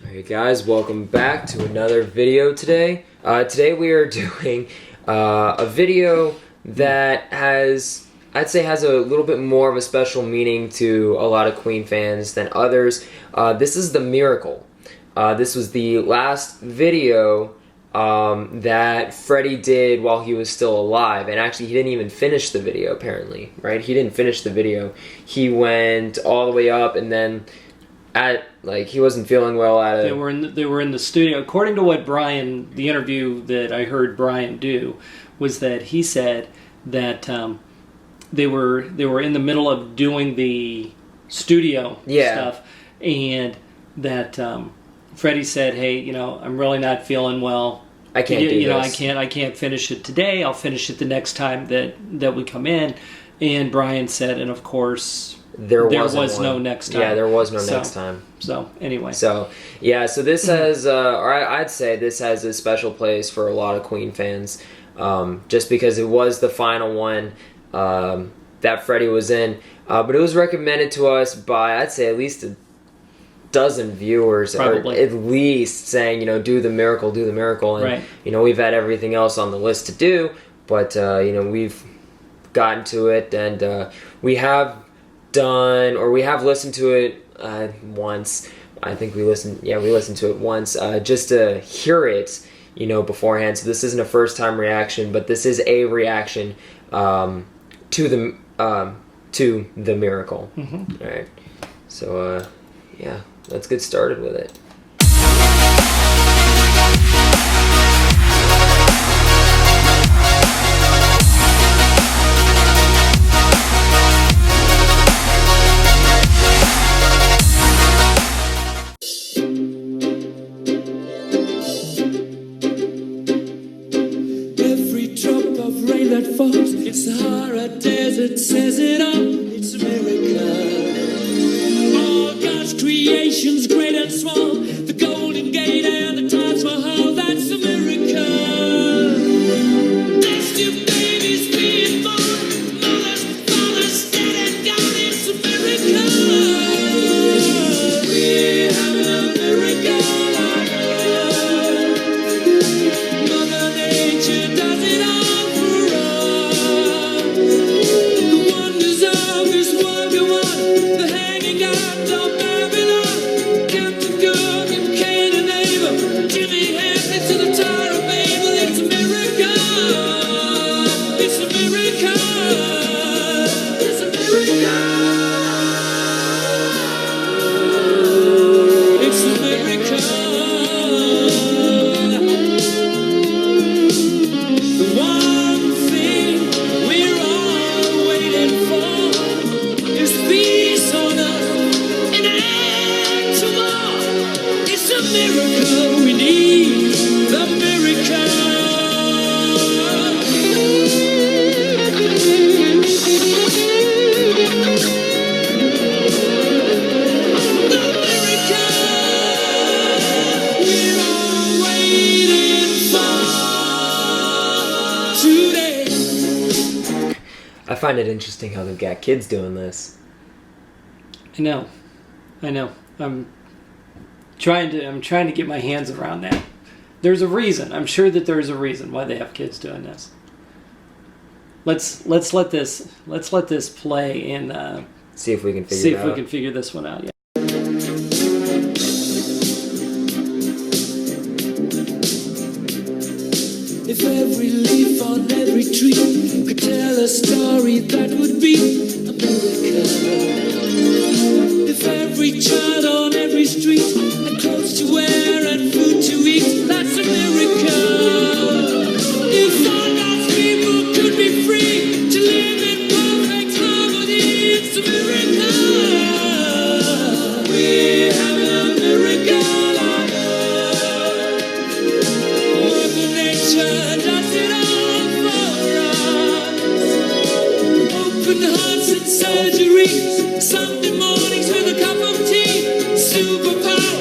Hey guys, welcome back to another video today. Today we are doing a video that I'd say has a little bit more of a special meaning to a lot of Queen fans than others. This is the Miracle. This was the last video that Freddie did while he was still alive, and actually he didn't even finish the video apparently, right? He didn't finish the video. He went all the way up and then he wasn't feeling well at it. They were in the studio. According to what Brian, the interview that I heard Brian do, was that he said that they were in the middle of doing the studio stuff, and that Freddie said, "Hey, I'm really not feeling well. I can't do this. I can't finish it today. I'll finish it the next time that we come in." And Brian said, and of course, there was no next time. Yeah, there was no next time. So anyway. So this has, or I'd say this has a special place for a lot of Queen fans, just because it was the final one that Freddie was in. But it was recommended to us by, I'd say, at least a dozen viewers, probably, or at least saying, do the miracle, do the miracle. And, right. We've had everything else on the list to do, but, we've gotten to it, and we have listened to it once. I think we listened to it once, just to hear it, beforehand. So this isn't a first-time reaction, but this is a reaction to the Miracle. Mm-hmm. All right. So let's get started with it. It's Sahara Desert, says it all, it's a miracle. All God's creations, great and small, the Golden Gate and the Taj Mahal, that's a miracle. There's two babies being born, mothers, fathers, dead and gone, it's a miracle. We're having a miracle on earth. Mother Nature does it all. I find it interesting how they've got kids doing this. I know. I'm trying to get my hands around that. There's a reason. I'm sure that there's a reason why they have kids doing this. Let's let this play and see if we can figure this one out. Yeah. If every leaf on every tree could tell a story, that would be a miracle. If every child on every street had clothes to wear and food to eat, that's a miracle. If all God's people could be free to live in perfect harmony, it's a miracle. We're having a miracle on earth. Mother Nature does it all for us. Open hearts and surgeries, Sunday mornings with a cup of tea, superpower.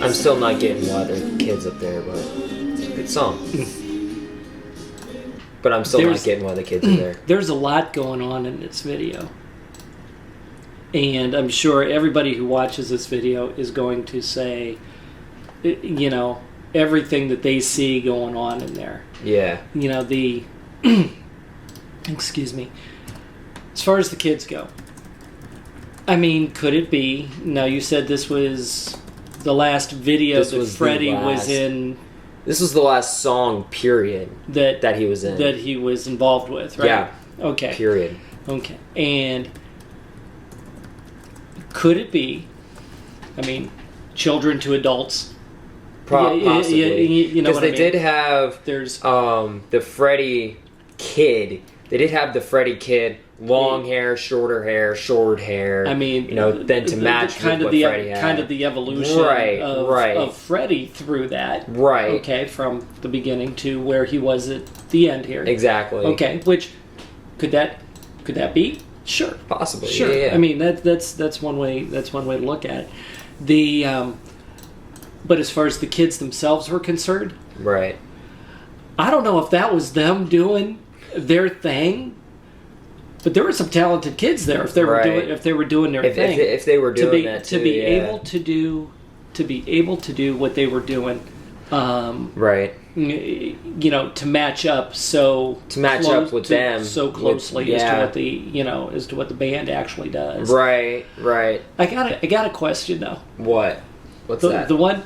I'm still not getting why there are kids up there, but it's a good song. But I'm still not getting why the kids are there. There's a lot going on in this video. And I'm sure everybody who watches this video is going to say, you know, everything that they see going on in there. Yeah. You know, excuse me. As far as the kids go, I mean, could it be? Now, you said this was the last video that Freddie was in. This was the last song, period, that he was in. That he was involved with, right? Yeah. Okay. Period. Okay. And could it be, I mean, children to adults? Possibly. You know what I mean? Because they did have the Freddie kid. They did have the Freddie kid, long hair, short hair. I mean, you know, then to match kind with of what Freddie had. kind of the evolution of Freddie through that. Right. Okay, from the beginning to where he was at the end here. Exactly. Okay, which could that be? Sure. Possibly. Sure. Yeah. I mean, that's one way to look at it. But as far as the kids themselves were concerned, right. I don't know if that was them doing their thing, but there were some talented kids there if they were doing their thing. If they were doing that too, to be able to do what they were doing, right. You know, to match up up with them so closely as to what the band actually does. Right. I got a question though. What? What's that? The one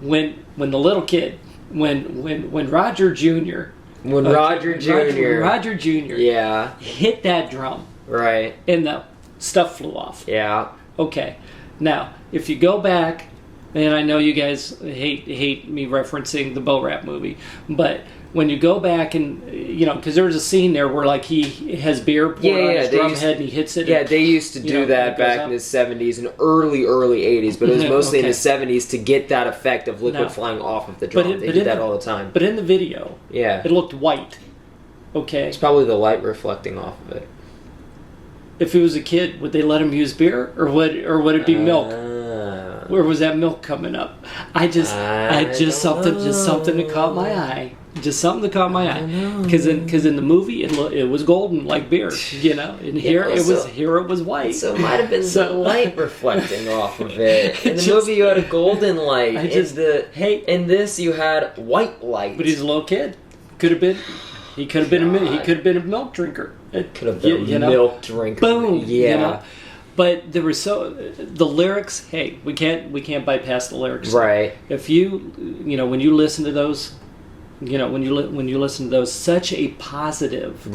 when the little kid when Roger Jr. Roger Jr. Yeah. hit that drum. Right. And the stuff flew off. Yeah. Okay. Now, if you go back, and I know you guys hate me referencing the Bo Rap movie, but when you go back and, you know, because there was a scene there where, like, he has beer poured on his drum head and he hits it. Yeah, they used to do that back in the 70s and early 80s, but it was mostly in the 70s to get that effect of liquid flying off of the drum. They did that all the time. But in the video, it looked white. Okay? It's probably the light reflecting off of it. If it was a kid, would they let him use beer, or would it be milk? Where was that milk coming up? Something that caught my eye. Just something that caught my eye. Because in the movie it was golden like beer, you know. And here it was white. So it might have been the light reflecting off of it. In the movie you had a golden light. In this you had white light. But he's a little kid. He could have been a milk drinker. It could have been a milk drinker. Boom. Yeah. You know? But there were the lyrics. Hey, we can't bypass the lyrics. Right. If when you listen to those, when you listen to those, such a positive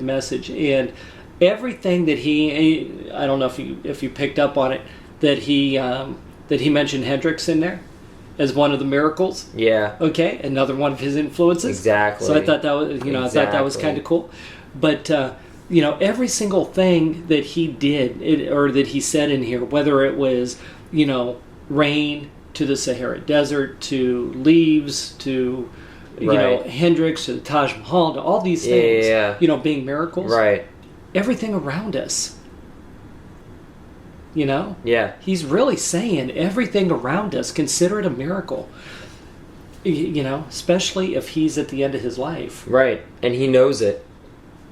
message, and everything that I don't know if you picked up on it, that he mentioned Hendrix in there as one of the miracles. Yeah. Okay, another one of his influences. Exactly. So I thought that was I thought that was kind of cool, but. Every single thing that he did or that he said in here, whether it was, rain to the Sahara Desert, to leaves, to, Hendrix, to the Taj Mahal, to all these things, being miracles. Right. Everything around us. Yeah. He's really saying everything around us, consider it a miracle. Especially if he's at the end of his life. Right. And he knows it.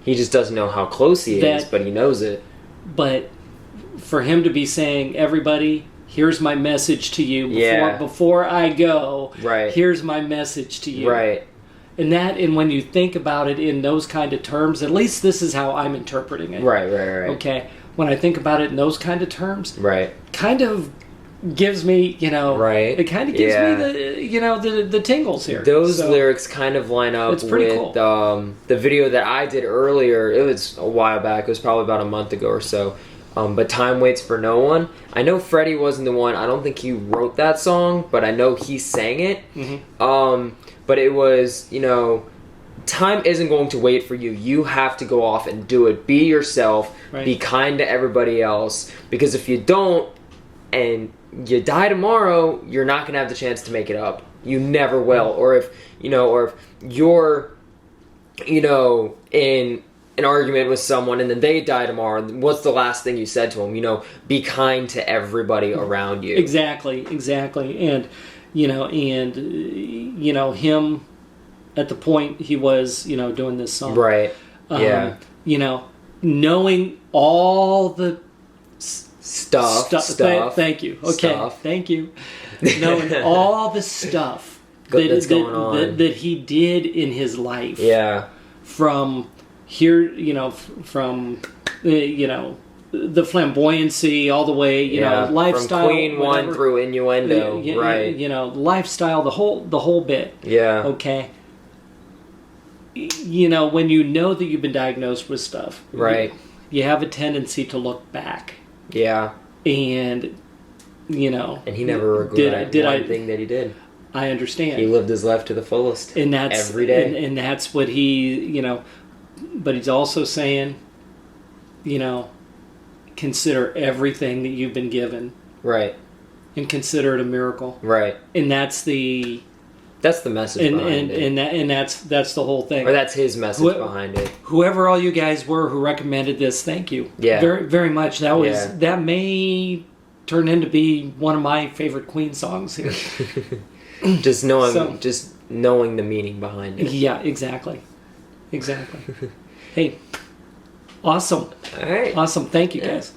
He just doesn't know how close he is, but he knows it. But for him to be saying, everybody, here's my message to you before I go. Right. Here's my message to you. Right. And when you think about it in those kind of terms, at least this is how I'm interpreting it. Right. Okay. When I think about it in those kind of terms, right. Kind of gives me, right. It kind of gives me the tingles here. Those lyrics kind of line up with cool. The video that I did earlier. It was a while back. It was probably about a month ago or so. But Time Waits for No One. I know Freddie wasn't the one. I don't think he wrote that song, but I know he sang it. Mm-hmm. But it was, time isn't going to wait for you. You have to go off and do it. Be yourself. Right. Be kind to everybody else. Because if you don't, and you die tomorrow, you're not going to have the chance to make it up. You never will. Or if you're, in an argument with someone and then they die tomorrow, what's the last thing you said to them? You know, be kind to everybody around you. Exactly. And him at the point he was, doing this song. Right. Yeah. Knowing all the Stuff. Thank you. Okay. Stuff. Thank you. Knowing all the stuff That's going on. that he did in his life. Yeah. From here, from the flamboyancy all the way, lifestyle. From Queen whatever. 1 through Innuendo. Right. Lifestyle, the whole bit. Yeah. Okay. When you know that you've been diagnosed with stuff. Right. You have a tendency to look back. Yeah. And, And he never regretted one thing that he did. I understand. He lived his life to the fullest. And that's every day. And that's what he, but he's also saying, consider everything that you've been given. Right. And consider it a miracle. Right. And that's the message behind it. And that's the whole thing. Or that's his message behind it. Whoever all you guys were who recommended this, thank you. Yeah. Very, very much. That may turn into be one of my favorite Queen songs here. just knowing the meaning behind it. Yeah, exactly. Hey, awesome. All right. Awesome. Thank you, guys.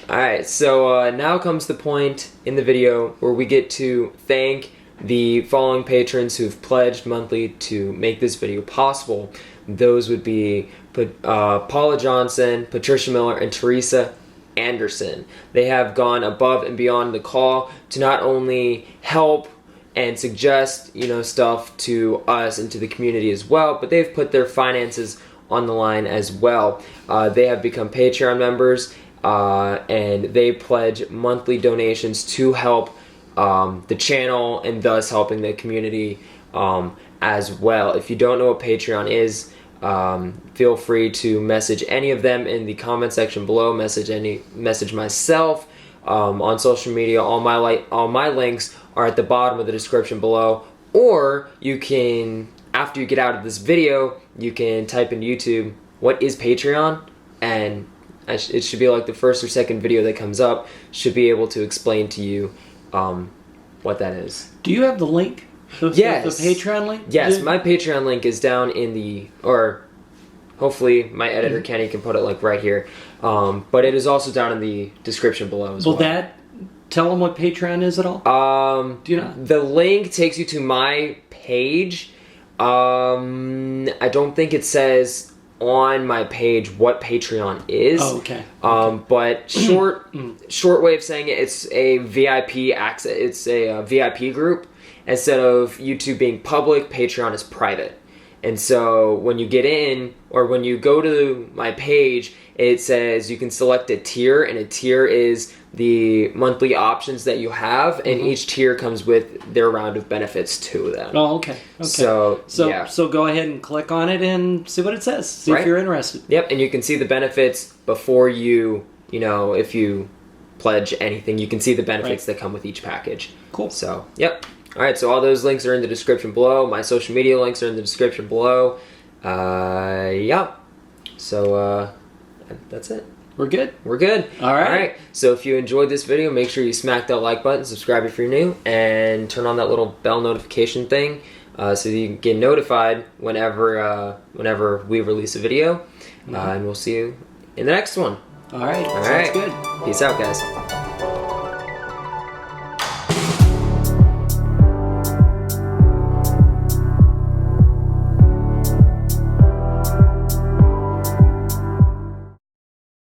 All right. So now comes the point in the video where we get to thank the following patrons who've pledged monthly to make this video possible. Those would be Paula Johnson, Patricia Miller, and Teresa Anderson. They have gone above and beyond the call to not only help and suggest, stuff to us and to the community as well, but they've put their finances on the line as well. They have become Patreon members, and they pledge monthly donations to help the channel and thus helping the community as well. If you don't know what Patreon is, feel free to message any of them in the comment section below. Message myself on social media. All my links are at the bottom of the description below. Or you can, after you get out of this video, you can type in YouTube, what is Patreon? And it should be like the first or second video that comes up. Should be able to explain to you what that is. Do you have the link? Yes. The Patreon link? Yes, my Patreon link is down in or hopefully my editor Kenny can put it like right here. But it is also down in the description below as well. Will tell them what Patreon is at all? Do you know? The link takes you to my page. I don't think it says on my page what Patreon is. Oh, okay. But short way of saying it, it's a VIP access. It's a VIP group. Instead of YouTube being public, Patreon is private. And so when you get in, or when you go to my page, it says you can select a tier, and a tier is the monthly options that you have, and each tier comes with their round of benefits to them. Oh, okay. So go ahead and click on it and see what it says. See if you're interested. Yep, and you can see the benefits before if you pledge anything, you can see the benefits that come with each package. Cool. So, yep. All right, so all those links are in the description below. My social media links are in the description below. Yeah. So, that's it. We're good. We're good. All right. So if you enjoyed this video, make sure you smack that like button, subscribe if you're new, and turn on that little bell notification thing so that you can get notified whenever we release a video. And we'll see you in the next one. All right. All Sounds right. good. Peace out, guys.